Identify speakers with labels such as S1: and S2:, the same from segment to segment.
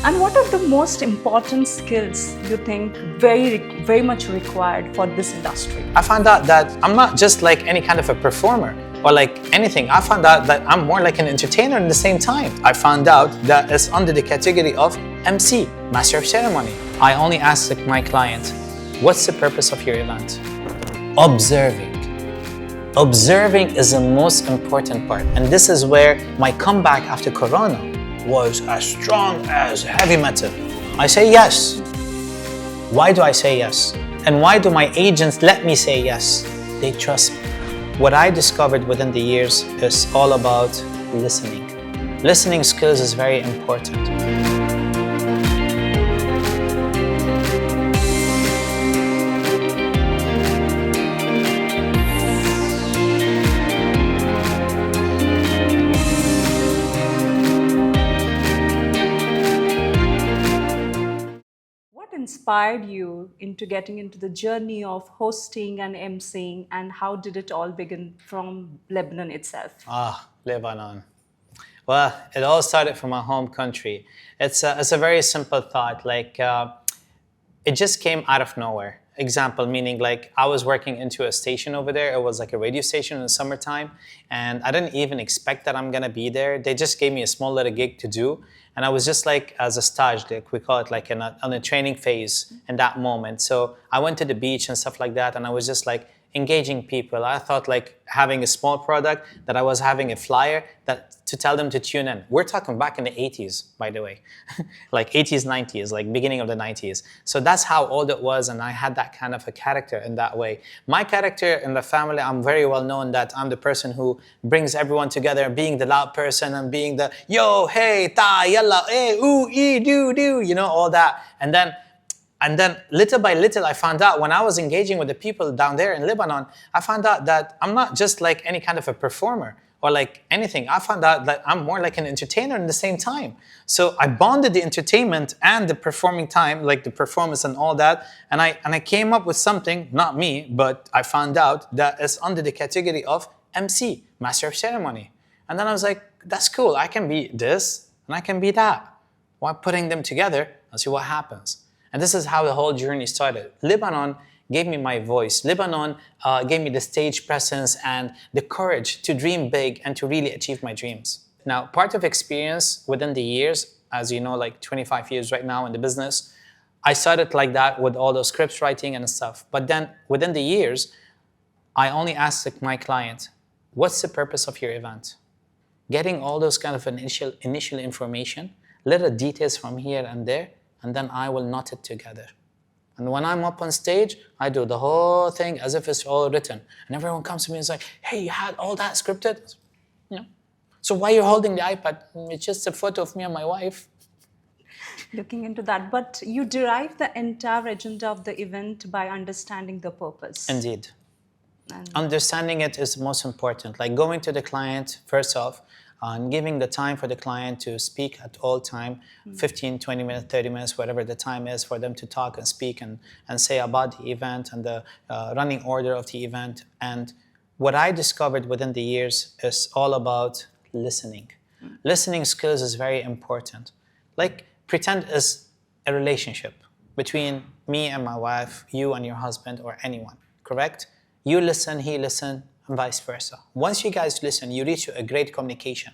S1: And what are the most important skills you think very much required for this industry?
S2: I found out that I'm not just like any kind of a performer or like anything. I found out that I'm more like an entertainer at the same time. I found out that it's under the category of MC, Master of Ceremony. I only ask my client, what's the purpose of your event? Observing. Observing is the most important part. And this is where my comeback after Corona was as strong as heavy metal. I say yes. Why do I say yes? And why do my agents let me say yes? They trust me. What I discovered within the years is all about listening. Listening skills is very important.
S1: Inspired you into getting into the journey of hosting and emceeing, and how did it all begin from Lebanon itself?
S2: Lebanon. Well, it all started from my home country. It's a very simple thought, like it just came out of nowhere. Example, meaning like I was working into a station over there. It was like a radio station in the summertime, and I didn't even expect that I'm gonna be there. They just gave me a small little gig to do. And I was just like, as a stage, like we call it, like on a training phase in that moment. So I went to the beach and stuff like that, and I was just like engaging people. I thought like having a small product, that I was having a flyer that to tell them to tune in. We're talking back in the 80s, by the way, like 80s, 90s, like beginning of the 90s. So that's how old it was, and I had that kind of a character in that way. My character in the family, I'm very well known that I'm the person who brings everyone together, being the loud person and being the yo, hey, ta, yalla, eh, ooh, ee, do, you know, all that. And then little by little, I found out when I was engaging with the people down there in Lebanon, I found out that I'm not just like any kind of a performer or like anything. I found out that I'm more like an entertainer at the same time. So I bonded the entertainment and the performing time, like the performance and all that. And I came up with something, not me, but I found out that it's under the category of MC, Master of Ceremony. And then I was like, that's cool. I can be this and I can be that. While putting them together, I'll see what happens. And this is how the whole journey started. Lebanon gave me my voice. Lebanon gave me the stage presence and the courage to dream big and to really achieve my dreams. Now, part of experience within the years, as you know, like 25 years right now in the business, I started like that with all those scripts writing and stuff. But then within the years, I only asked my client, what's the purpose of your event? Getting all those kind of initial information, little details from here and there, and then I will knot it together. And when I'm up on stage, I do the whole thing as if it's all written. And everyone comes to me and is like, hey, you had all that scripted? Yeah. So why are you holding the iPad? It's just a photo of me and my wife.
S1: Looking into that, but you derive the entire agenda of the event by understanding the purpose.
S2: Indeed. Understanding it is most important. Like going to the client, first off, and giving the time for the client to speak at all time, 15, 20 minutes, 30 minutes, whatever the time is for them to talk and speak and say about the event and the running order of the event. And what I discovered within the years is all about listening. Listening skills is very important. Like pretend it's a relationship between me and my wife, you and your husband, or anyone, correct? You listen, he listen, and vice versa. Once you guys listen, you reach a great communication.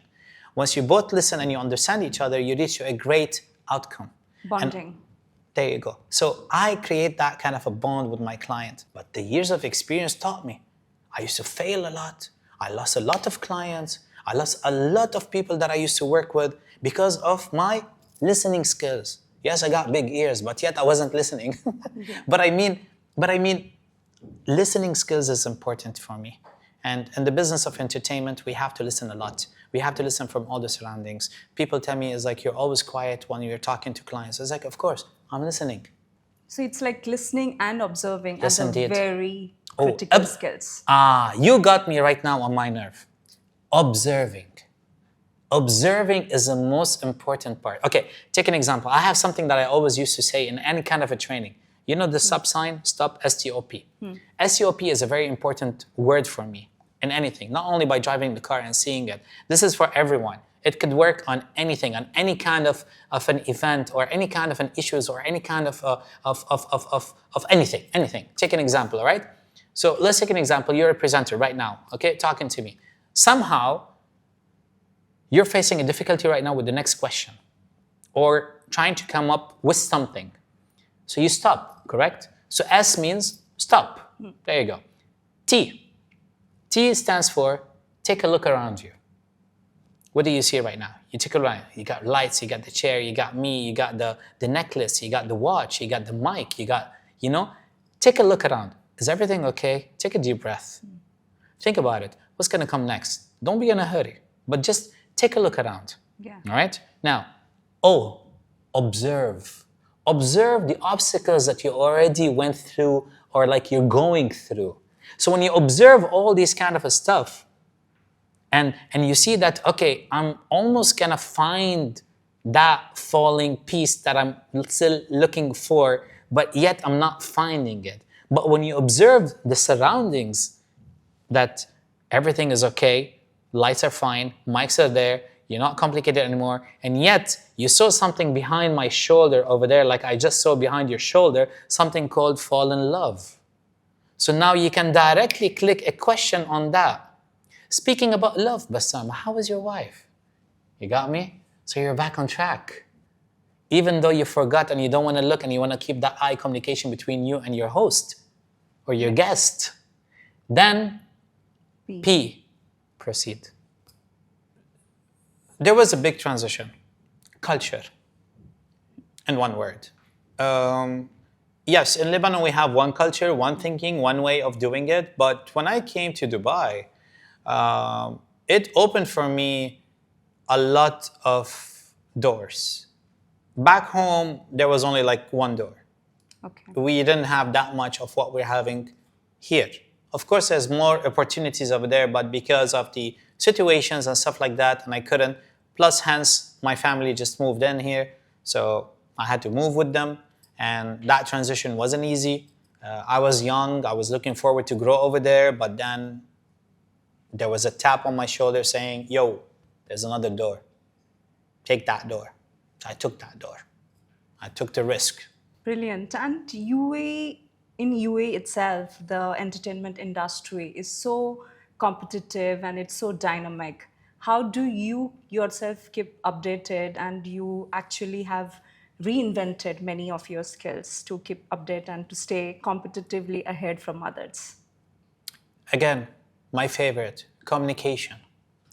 S2: Once you both listen and you understand each other, you reach a great outcome.
S1: Bonding.
S2: And there you go. So I create that kind of a bond with my client. But the years of experience taught me. I used to fail a lot. I lost a lot of clients. I lost a lot of people that I used to work with because of my listening skills. Yes, I got big ears, but yet I wasn't listening. But I mean, listening skills is important for me. And in the business of entertainment, we have to listen a lot. We have to listen from all the surroundings. People tell me, it's like, you're always quiet when you're talking to clients. It's like, of course, I'm listening.
S1: So it's like listening and observing
S2: Yes,
S1: as
S2: indeed.
S1: a very critical skills.
S2: You got me right now on my nerve. Observing. Observing is the most important part. Okay, take an example. I have something that I always used to say in any kind of a training. You know the stop sign, stop, S.T.O.P. S.T.O.P is a very important word for me in anything, not only by driving the car and seeing it. This is for everyone. It could work on anything, on any kind of an event or any kind of an issues or any kind of anything. Take an example, all right? So let's take an example. You're a presenter right now, okay, talking to me. Somehow, you're facing a difficulty right now with the next question or trying to come up with something. So you stop, correct? So S means stop. There you go. T. T stands for take a look around you. What do you see right now? You take a look. You got lights, you got the chair, you got me, you got the necklace, you got the watch, you got the mic, you got, take a look around. Is everything okay? Take a deep breath. Think about it. What's going to come next? Don't be in a hurry, but just take a look around.
S1: Yeah.
S2: All right? Now, O, observe. Observe the obstacles that you already went through or like you're going through. So when you observe all these kind of stuff and you see that, okay, I'm almost going to find that falling piece that I'm still looking for, but yet I'm not finding it. But when you observe the surroundings, that everything is okay, lights are fine, mics are there, you're not complicated anymore, and yet you saw something behind my shoulder over there, like I just saw behind your shoulder, something called fall in love. So now you can directly click a question on that. Speaking about love, Basam, how is your wife? You got me? So you're back on track. Even though you forgot and you don't want to look and you want to keep that eye communication between you and your host or your guest. Then P, proceed. There was a big transition. Culture. In one word. Yes, in Lebanon we have one culture, one thinking, one way of doing it. But when I came to Dubai, it opened for me a lot of doors. Back home, there was only like one door.
S1: Okay.
S2: We didn't have that much of what we're having here. Of course, there's more opportunities over there, but because of the situations and stuff like that, and I couldn't, plus hence, my family just moved in here, so I had to move with them, and that transition wasn't easy. I was young, I was looking forward to grow over there, but then there was a tap on my shoulder saying, yo, there's another door. Take that door. I took that door. I took the risk.
S1: Brilliant. And in UAE itself, the entertainment industry is so competitive and it's so dynamic. How do you yourself keep updated, and you actually have reinvented many of your skills to keep updated and to stay competitively ahead from others?
S2: Again, my favorite, communication.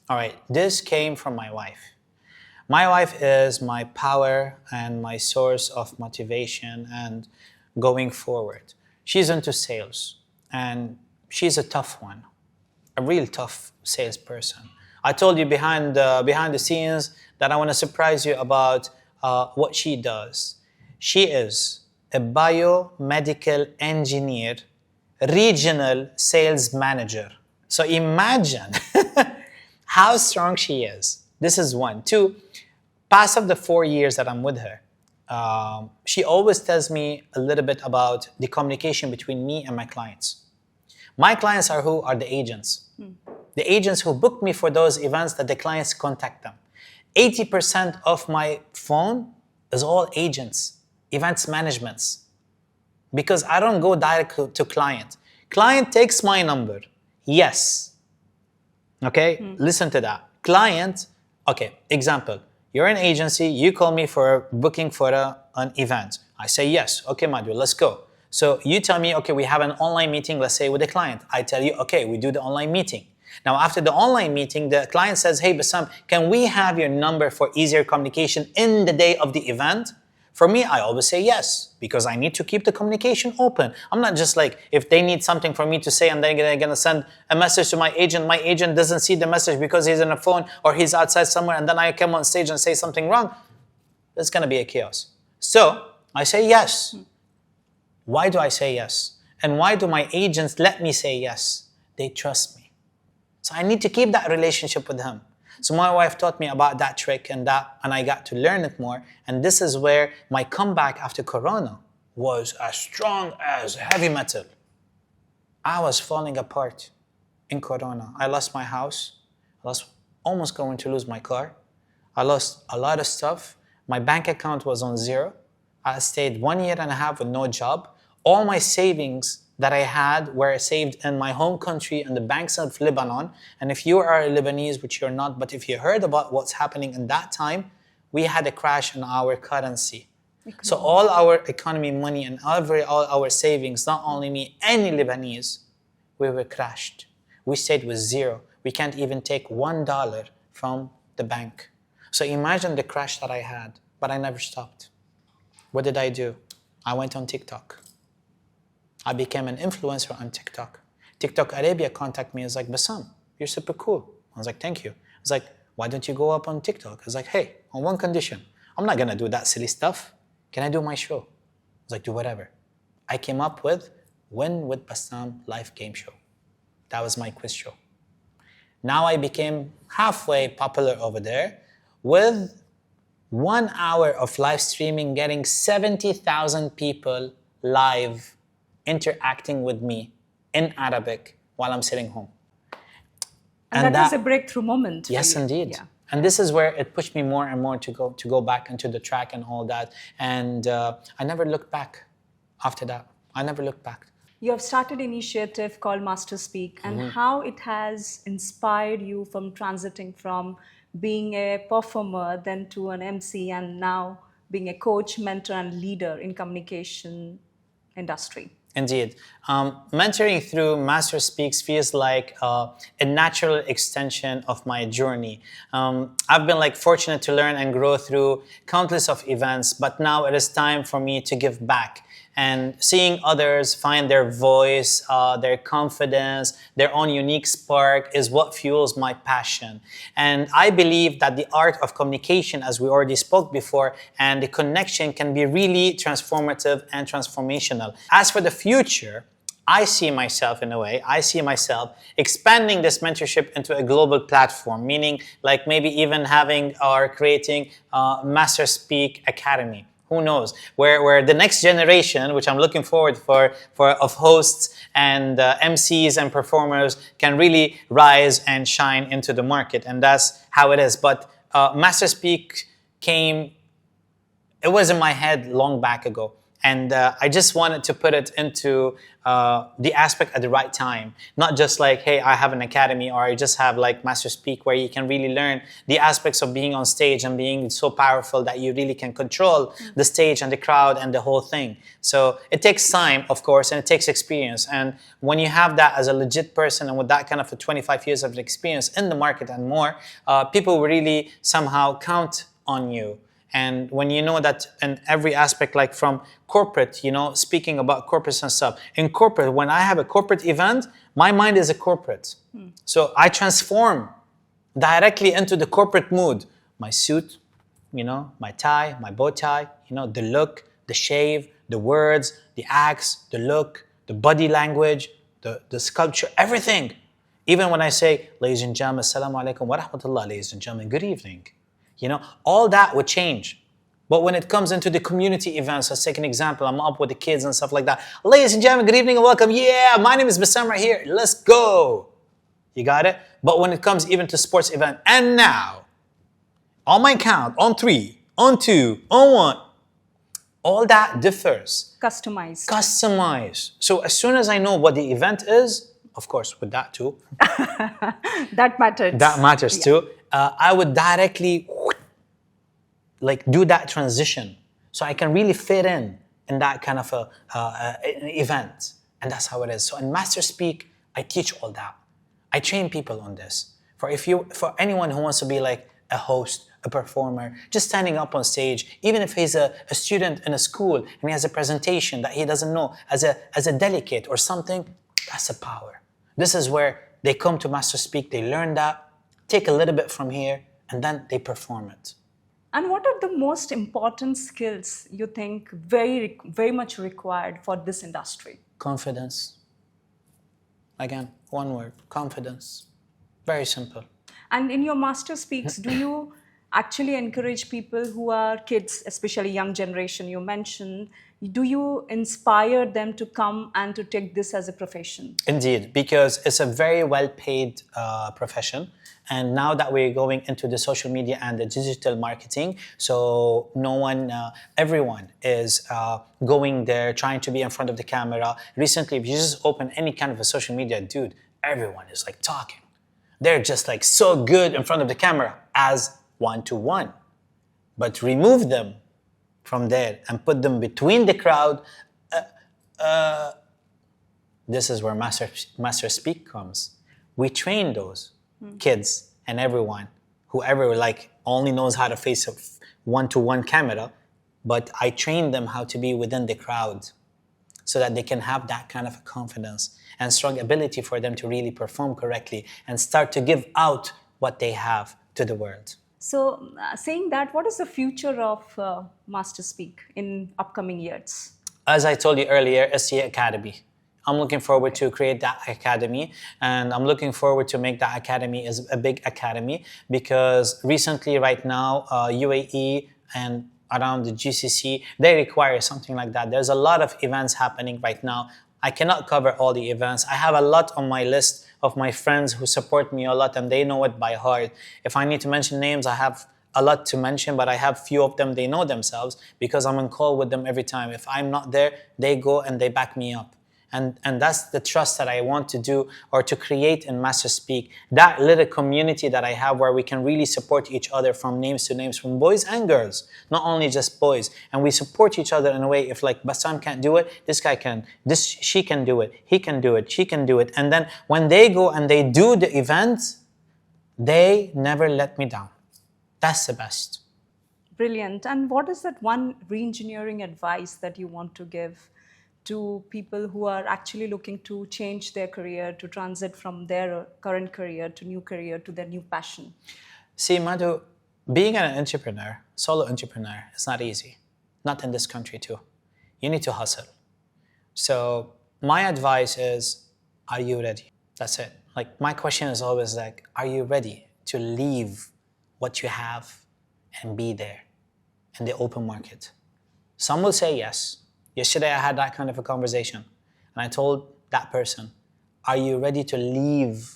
S2: All right, this came from my wife. My wife is my power and my source of motivation and going forward. She's into sales, and she's a tough one, a real tough salesperson. I told you behind the scenes that I want to surprise you about what she does. She is a biomedical engineer, regional sales manager. So imagine how strong she is. This is one. Two, past of the 4 years that I'm with her, she always tells me a little bit about the communication between me and my clients. My clients are who? Are the agents. The agents who book me for those events that the clients contact them. 80% of my phone is all agents, events managements. Because I don't go direct to client. Client takes my number. Yes. Okay, listen to that. Client, okay, example. You're an agency, you call me for booking for an event. I say yes, okay, Madhu, let's go. So you tell me, okay, we have an online meeting, let's say with a client. I tell you, okay, we do the online meeting. Now, after the online meeting, the client says, hey, Basam, can we have your number for easier communication in the day of the event? For me, I always say yes, because I need to keep the communication open. I'm not just like, if they need something for me to say and then they're going to send a message to my agent doesn't see the message because he's on a phone or he's outside somewhere, and then I come on stage and say something wrong, it's going to be a chaos. So I say yes. Why do I say yes? And why do my agents let me say yes? They trust me. So I need to keep that relationship with them. So my wife taught me about that trick and I got to learn it more. And this is where my comeback after Corona was as strong as heavy metal. I was falling apart in Corona. I lost my house. I was almost going to lose my car. I lost a lot of stuff. My bank account was on zero. I stayed 1.5 years with no job. All my savings that I had were saved in my home country in the banks of Lebanon. And if you are a Lebanese, which you're not, but if you heard about what's happening in that time, we had a crash in our currency. So all our economy, money, and all our savings, not only me, any Lebanese, we were crashed. We stayed with zero. We can't even take $1 from the bank. So imagine the crash that I had, but I never stopped. What did I do? I went on TikTok. I became an influencer on TikTok. TikTok Arabia contacted me. It's like, Basam, you're super cool. I was like, thank you. It's like, why don't you go up on TikTok? I was like, hey, on one condition. I'm not gonna do that silly stuff. Can I do my show? I was like, do whatever. I came up with Win with Basam live game show. That was my quiz show. Now I became halfway popular over there with 1 hour of live streaming, getting 70,000 people live interacting with me in Arabic while I'm sitting home.
S1: And that was a breakthrough moment.
S2: Yes, indeed.
S1: Yeah.
S2: And this is where it pushed me more and more to go back into the track and all that. And I never looked back after that. I never looked back.
S1: You have started an initiative called MasterSPEAK, and how it has inspired you from transiting from being a performer then to an MC and now being a coach, mentor, and leader in communication industry.
S2: Indeed. Mentoring through MasterSpeaks feels like a natural extension of my journey. I've been fortunate to learn and grow through countless of events, but now it is time for me to give back. And seeing others find their voice, their confidence, their own unique spark is what fuels my passion. And I believe that the art of communication, as we already spoke before, and the connection can be really transformative and transformational. As for the future, I see myself expanding this mentorship into a global platform, meaning maybe even having or creating MasterSpeak Academy. Who knows? Where the next generation, which I'm looking forward for of hosts and MCs and performers can really rise and shine into the market. And that's how it is. But MasterSpeak it was in my head long back ago. And I just wanted to put it into the aspect at the right time. Not just hey, I have an academy, or I just have MasterSpeak, where you can really learn the aspects of being on stage and being so powerful that you really can control the stage and the crowd and the whole thing. So it takes time, of course, and it takes experience. And when you have that as a legit person and with that kind of 25 years of experience in the market and more, people will really somehow count on you. And when you know that in every aspect, from corporate, speaking about corporates and stuff, in corporate, when I have a corporate event, my mind is a corporate. So I transform directly into the corporate mood. My suit, my tie, my bow tie, the look, the shave, the words, the acts, the look, the body language, the sculpture, everything. Even when I say, ladies and gentlemen, assalamu alaikum wa rahmatullah, ladies and gentlemen, good evening. All that would change. But when it comes into the community events, let's take an example. I'm up with the kids and stuff like that. Ladies and gentlemen, good evening and welcome. Yeah, my name is Basam right here. Let's go. You got it? But when it comes even to sports event, and now, on my count, on 3, on 2, on 1, all that differs.
S1: Customized.
S2: So as soon as I know what the event is, of course, with that too.
S1: That matters.
S2: That matters too. I would directly do that transition so I can really fit in that kind of an event. And that's how it is. So in MasterSpeak, I teach all that. I train people on this. For anyone who wants to be a host, a performer, just standing up on stage, even if he's a student in a school and he has a presentation that he doesn't know, as a delegate or something, that's a power. This is where they come to MasterSpeak, they learn that, take a little bit from here, and then they perform it.
S1: And what are the most important skills you think very, very much required for this industry?
S2: Confidence. Again, one word, confidence. Very simple.
S1: And in your MasterSpeaks, do you actually encourage people who are kids, especially young generation you mentioned? Do you inspire them to come and to take this as a profession?
S2: Indeed, because it's a very well paid profession. And now that we're going into the social media and the digital marketing, so no one, everyone is going there, trying to be in front of the camera. Recently, if you just open any kind of a social media, dude, everyone is like talking. They're just like so good in front of the camera as one-to-one. But remove them from there and put them between the crowd. This is where MasterSpeak comes. We train those kids and everyone, whoever like only knows how to face a one-to-one camera, but I train them how to be within the crowd so that they can have that kind of confidence and strong ability for them to really perform correctly and start to give out what they have to the world.
S1: So, saying that, what is the future of MasterSpeak in upcoming years?
S2: As I told you earlier, STA Academy. I'm looking forward to create that academy, and I'm looking forward to make that academy as a big academy, because recently, right now, UAE and around the GCC, they require something like that. There's a lot of events happening right now. I cannot cover all the events. I have a lot on my list of my friends who support me a lot, and they know it by heart. If I need to mention names, I have a lot to mention, but I have few of them, they know themselves because I'm on call with them every time. If I'm not there, they go and they back me up. And that's the trust that I want to do or to create in MasterSpeak, that little community that I have where we can really support each other from names to names, from boys and girls, not only just boys. And we support each other in a way, if like Basam can't do it, this guy can, she can do it, he can do it, she can do it. And then when they go and they do the event, they never let me down. That's the best.
S1: Brilliant. And what is that one re-engineering advice that you want to give to people who are actually looking to change their career, to transit from their current career to new career to their new passion?
S2: See, Madhu, being an entrepreneur, solo entrepreneur, is not easy. Not in this country too. You need to hustle. So my advice is, are you ready? That's it. Like my question is always like, are you ready to leave what you have and be there in the open market? Some will say yes. Yesterday I had that kind of a conversation and I told that person, are you ready to leave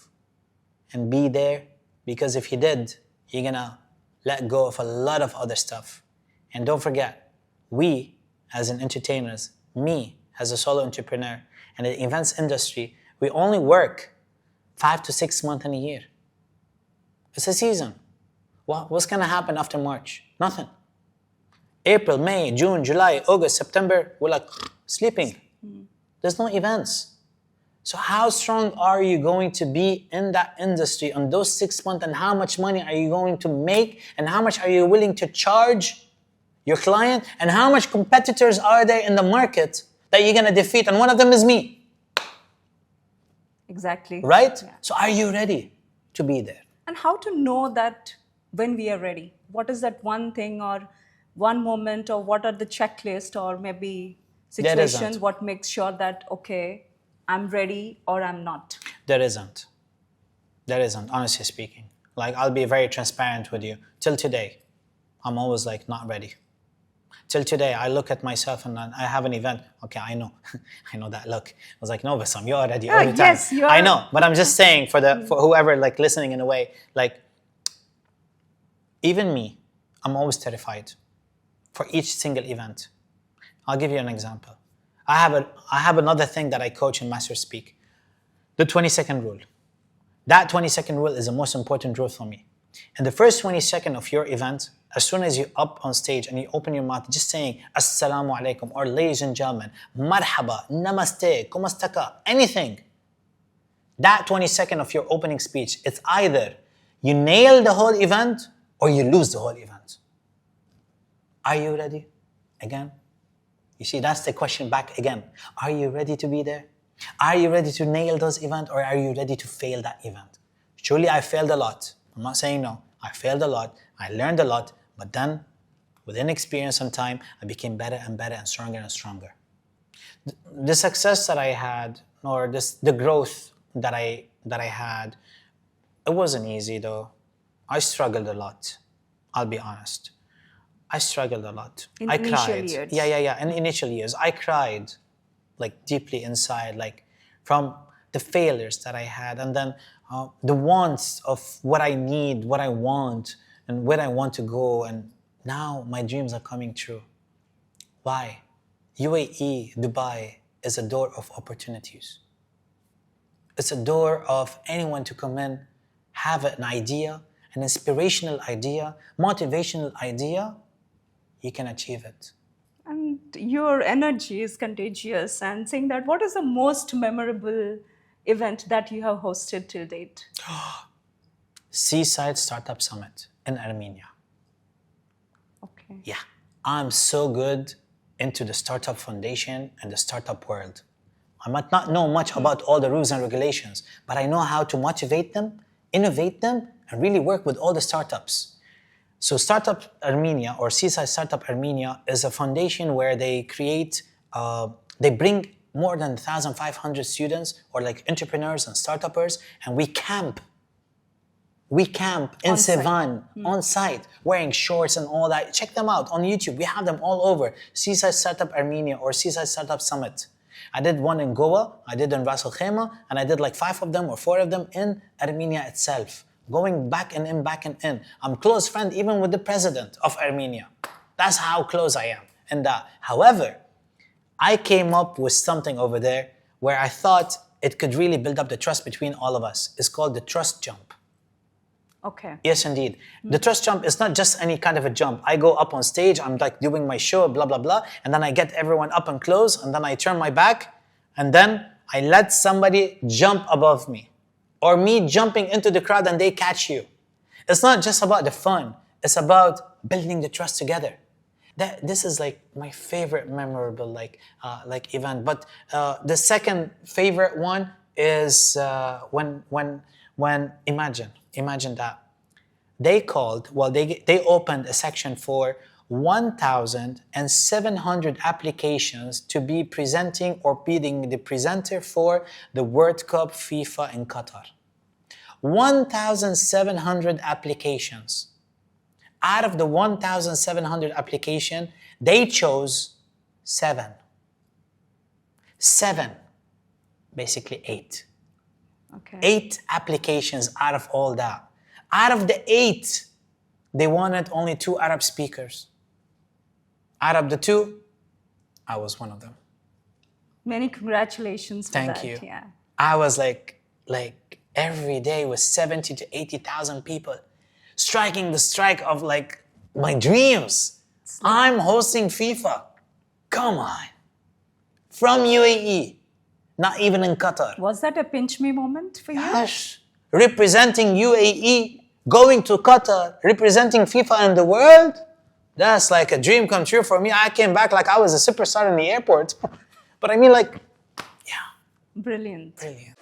S2: and be there? Because if you did, you're gonna let go of a lot of other stuff. And don't forget, we as an entertainers, me as a solo entrepreneur and the events industry, we only work 5 to 6 months in a year. It's a season. What's gonna happen after March? Nothing. April, May, June, July, August, September, we're like sleeping. There's no events. So how strong are you going to be in that industry on those 6 months, and how much money are you going to make, and how much are you willing to charge your client, and how much competitors are there in the market that you're gonna defeat, and one of them is me.
S1: Exactly.
S2: Right?
S1: Yeah.
S2: So are you ready to be there?
S1: And how to know that when we are ready? What is that one thing or one moment, or what are the checklist or maybe situation what makes sure that, okay, I'm ready or I'm not?
S2: There isn't, honestly speaking. Like, I'll be very transparent with you. Till today, I'm always like not ready. Till today, I look at myself and I have an event. Okay, I know. I know that look. I was like, no, Basam, you're ready every time.
S1: Yes, you are.
S2: I know, but I'm just saying for whoever like listening in a way, like, even me, I'm always terrified for each single event. I'll give you an example. I have another thing that I coach in MasterSpeak, the 20-second rule. That 20-second rule is the most important rule for me. In the first 20 seconds of your event, as soon as you're up on stage and you open your mouth, just saying Assalamu alaikum, or ladies and gentlemen, marhaba, namaste, kumastaka, anything. That 20 seconds of your opening speech, it's either you nail the whole event or you lose the whole event. Are you ready? Again? You see, that's the question back again. Are you ready to be there? Are you ready to nail those events, or are you ready to fail that event? Surely I failed a lot. I'm not saying no. I failed a lot. I learned a lot. But then, within experience and time, I became better and better and stronger and stronger. The success that I had, or the growth that I had, it wasn't easy though. I struggled a lot. I'll be honest. I struggled a lot.
S1: In
S2: I
S1: initial
S2: cried.
S1: years.
S2: Yeah. In initial years, I cried, like deeply inside, like from the failures that I had, and then the wants of what I need, what I want, and where I want to go. And now my dreams are coming true. Why? UAE, Dubai is a door of opportunities. It's a door of anyone to come in, have an idea, an inspirational idea, motivational idea. You can achieve it.
S1: And your energy is contagious. And saying that, what is the most memorable event that you have hosted till date?
S2: Seaside Startup Summit in Armenia.
S1: Okay.
S2: Yeah, I'm so good into the startup foundation and the startup world. I might not know much about all the rules and regulations, but I know how to motivate them, innovate them, and really work with all the startups. So Startup Armenia, or Seaside Startup Armenia, is a foundation where they create, they bring more than 1,500 students or like entrepreneurs and startuppers, and we camp in
S1: On site.
S2: Sevan, on site, wearing shorts and all that. Check them out on YouTube. We have them all over. Seaside Startup Armenia or Seaside Startup Summit. I did one in Goa, I did in Ras Al Khaimah, and I did like 5 of them or 4 of them in Armenia itself. Going back and in, back and in. I'm close friend even with the president of Armenia. That's how close I am. And however, I came up with something over there where I thought it could really build up the trust between all of us. It's called the trust jump.
S1: Okay.
S2: Yes, indeed. The trust jump is not just any kind of a jump. I go up on stage, I'm like doing my show, blah, blah, blah, and then I get everyone up and close, and then I turn my back, and then I let somebody jump above me, or me jumping into the crowd and they catch you. It's not just about the fun. It's about building the trust together. This is like my favorite memorable like event. But the second favorite one is when imagine that they opened a section for 1,700 applications to be presenting or being the presenter for the World Cup FIFA in Qatar. 1,700 applications. Out of the 1,700 application, they chose 7. 7, basically 8.
S1: Okay.
S2: 8 applications out of all that. Out of the 8, they wanted only 2 Arab speakers. Out of the 2, I was one of them.
S1: Many congratulations for
S2: Thank
S1: that.
S2: you.
S1: Yeah.
S2: I was like every day with 70 to 80,000 people, striking the strike of like my dreams. I'm hosting FIFA. Come on. From UAE, not even in Qatar.
S1: Was that a pinch me moment for you?
S2: Gosh, representing UAE, going to Qatar, representing FIFA in the world, that's like a dream come true for me. I came back like I was a superstar in the airport. But I mean, like, yeah.
S1: Brilliant.
S2: Brilliant.